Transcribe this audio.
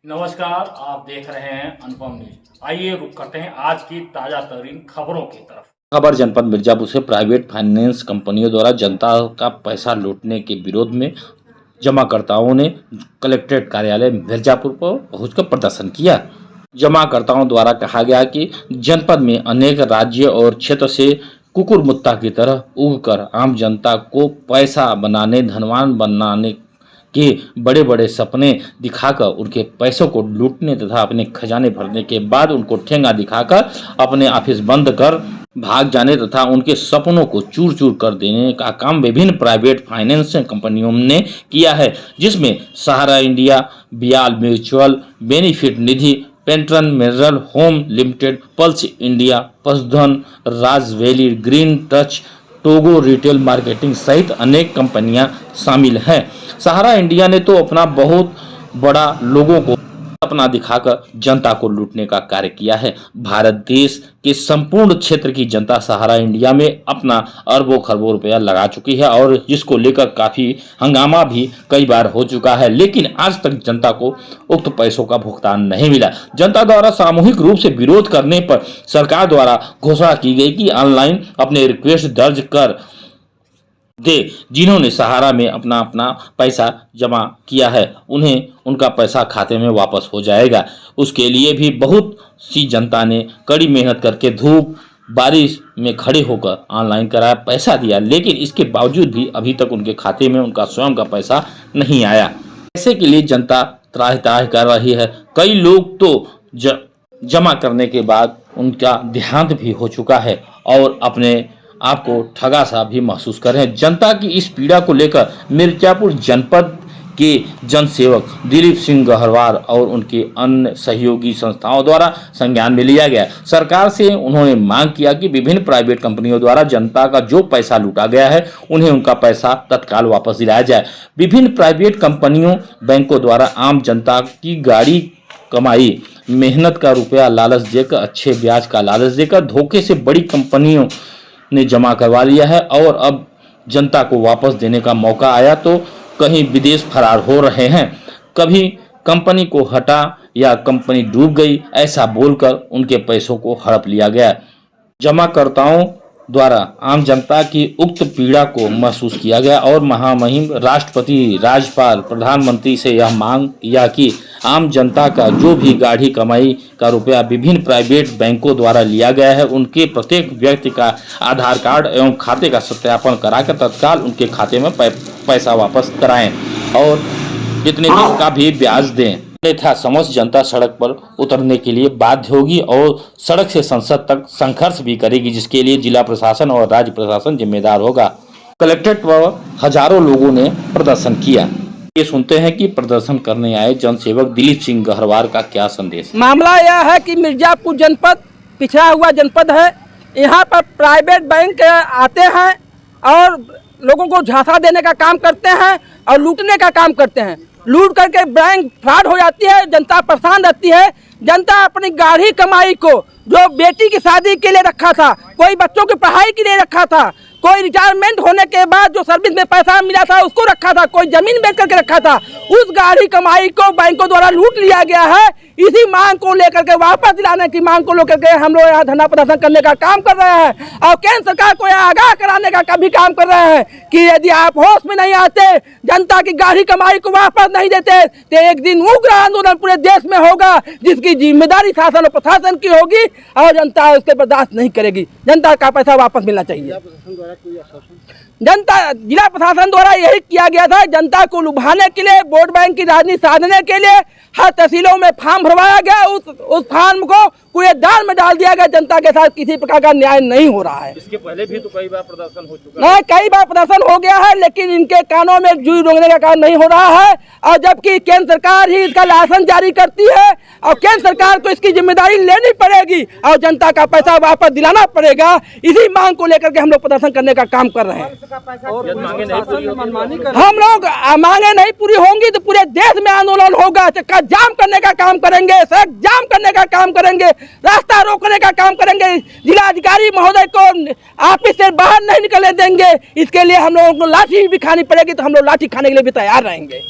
नमस्कार, आप देख रहे हैं अनुपम न्यूज। आइए रुक करते हैं आज की ताजा तरीन खबरों की तरफ। खबर जनपद मिर्जापुर से प्राइवेट फाइनेंस कंपनियों द्वारा जनता का पैसा लूटने के विरोध में जमाकर्ताओं ने कलेक्ट्रेट कार्यालय मिर्जापुर पर पहुंचकर प्रदर्शन किया। जमाकर्ताओं द्वारा कहा गया कि जनपद में अनेक राज्य और क्षेत्र से कुकुर मुत्ता की तरह उगकर आम जनता को पैसा बनाने, धनवान बनाने के बड़े बड़े सपने दिखाकर उनके पैसों को लूटने तथा अपने खजाने भरने के बाद उनको ठेंगा दिखाकर अपने ऑफिस बंद कर भाग जाने तथा उनके सपनों को चूर चूर कर देने का काम विभिन्न प्राइवेट फाइनेंस कंपनियों ने किया है, जिसमें सहारा इंडिया, बियाल म्यूचुअल, बेनिफिट निधि, पेंट्रन mineral home limited, pulse India, Pashudhan, Raj valley, green touch, Togo retail marketing सहित अनेक कंपनियां शामिल हैं। सहारा इंडिया ने तो अपना बहुत बड़ा लोगों को अपना दिखाकर जनता को लूटने का कार्य किया है। भारत देश के संपूर्ण क्षेत्र की जनता सहारा इंडिया में अपना अरबों खरबों रुपया लगा चुकी है और जिसको लेकर काफी हंगामा भी कई बार हो चुका है, लेकिन आज तक जनता को उक्त पैसों का भुगतान नहीं मिला। जनता द्वारा सामूहिक रूप से विरोध करने पर सरकार द्वारा घोषणा की गई कि ऑनलाइन अपने रिक्वेस्ट दर्ज कर दे। जिन्होंने सहारा में अपना पैसा जमा किया है उन्हें उनका पैसा खाते में वापस हो जाएगा। उसके लिए भी बहुत सी जनता ने कड़ी मेहनत करके धूप बारिश में खड़े होकर ऑनलाइन कराया, पैसा दिया, लेकिन इसके बावजूद भी अभी तक उनके खाते में उनका स्वयं का पैसा नहीं आया। पैसे के लिए जनता त्राह त्राह कर रही है। कई लोग तो जमा करने के बाद उनका देहांत भी हो चुका है और अपने आपको ठगा सा भी महसूस कर रहे हैं। जनता की इस पीड़ा को लेकर मिर्जापुर जनपद के जनसेवक दिलीप सिंह गहरवार और उनके अन्य सहयोगी संस्थाओं द्वारा संज्ञान में लिया गया। सरकार से उन्होंने मांग किया कि विभिन्न प्राइवेट कंपनियों द्वारा जनता का जो पैसा लूटा गया है उन्हें उनका पैसा तत्काल वापस दिलाया जाए। विभिन्न प्राइवेट कंपनियों, बैंकों द्वारा आम जनता की गाड़ी कमाई, मेहनत का रुपया लालच देकर, अच्छे ब्याज का लालच देकर धोखे से बड़ी कंपनियों ने जमा करवा लिया है और अब जनता को वापस देने का मौका आया तो कहीं विदेश फरार हो रहे हैं। कभी कंपनी को हटा या कंपनी डूब गई ऐसा बोलकर उनके पैसों को हड़प लिया गया। जमाकर्ताओं द्वारा आम जनता की उक्त पीड़ा को महसूस किया गया और महामहिम राष्ट्रपति, राज्यपाल, प्रधानमंत्री से यह मांग किया कि आम जनता का जो भी गाढ़ी कमाई का रुपया विभिन्न प्राइवेट बैंकों द्वारा लिया गया है उनके प्रत्येक व्यक्ति का आधार कार्ड एवं खाते का सत्यापन कराकर तत्काल उनके खाते में पैसा वापस कराएं और इतने दिन का भी ब्याज दें, अन्यथा समस्त जनता सड़क पर उतरने के लिए बाध्य होगी और सड़क से संसद तक संघर्ष भी करेगी, जिसके लिए जिला प्रशासन और राज्य प्रशासन जिम्मेदार होगा। कलेक्ट्रेट पर हजारों लोगों ने प्रदर्शन किया। ये सुनते हैं कि प्रदर्शन करने आए जनसेवक दिलीप सिंह गहरवार का क्या संदेश। मामला यह है कि मिर्जापुर जनपद पिछड़ा हुआ जनपद है। यहाँ पर प्राइवेट बैंक आते हैं और लोगों को झांसा देने का काम करते हैं और लूटने का काम करते हैं। लूट करके बैंक फ्रॉड हो जाती है, जनता परेशान रहती है। जनता अपनी गाढ़ी कमाई को जो बेटी की शादी के लिए रखा था, कोई बच्चों की पढ़ाई के लिए रखा था, कोई रिटायरमेंट होने के बाद जो सर्विस में पैसा मिला था उसको रखा था, कोई जमीन बेच करके रखा था, उस गाढ़ी कमाई को बैंकों द्वारा लूट लिया गया है। इसी मांग को लेकर के वापस दिलाने की मांग को लेकर के हम लोग यहाँ धरना प्रदर्शन करने का काम कर रहे हैं और केंद्र सरकार को यह आगाह कराने का भी काम कर रहे हैं कि यदि आप होश में नहीं आते, जनता की गाढ़ी कमाई को वापस नहीं देते तो एक दिन उग्र आंदोलन पूरे देश में होगा, जिसकी जिम्मेदारी शासन और प्रशासन की होगी और जनता उसके बर्दाश्त नहीं करेगी। जनता का पैसा वापस मिलना चाहिए। जनता जिला प्रशासन द्वारा यही किया गया था, जनता को लुभाने के लिए, वोट बैंक की राजनीति साधने के लिए हर तहसीलों में फॉर्म भरवाया गया। उस फॉर्म को कूड़ेदान में डाल दिया गया। जनता के साथ किसी प्रकार का न्याय नहीं हो रहा है। इसके पहले भी तो कई बार प्रदर्शन हो चुका है। नहीं, कई बार प्रदर्शन हो गया है, लेकिन इनके कानों में जूं रोकने का काम नहीं हो रहा है और जबकि केंद्र सरकार ही इसका लाइसेंस जारी करती है और केंद्र सरकार को इसकी जिम्मेदारी लेनी पड़ेगी और जनता का पैसा वापस दिलाना पड़ेगा। इसी मांग को लेकर के हम लोग प्रदर्शन करने का काम कर रहे हैं। हम लोग मांगे नहीं पूरी होंगी तो पूरे देश में आंदोलन होगा। चक्का जाम करने का काम करेंगे, सड़क जाम करने का काम करेंगे, रास्ता रोकने का काम करेंगे, जिलाधिकारी महोदय को ऑफिस से बाहर नहीं निकलने देंगे। इसके लिए हम लोगों को लाठी भी खानी पड़ेगी तो हम लोग लाठी खाने के लिए भी तैयार रहेंगे।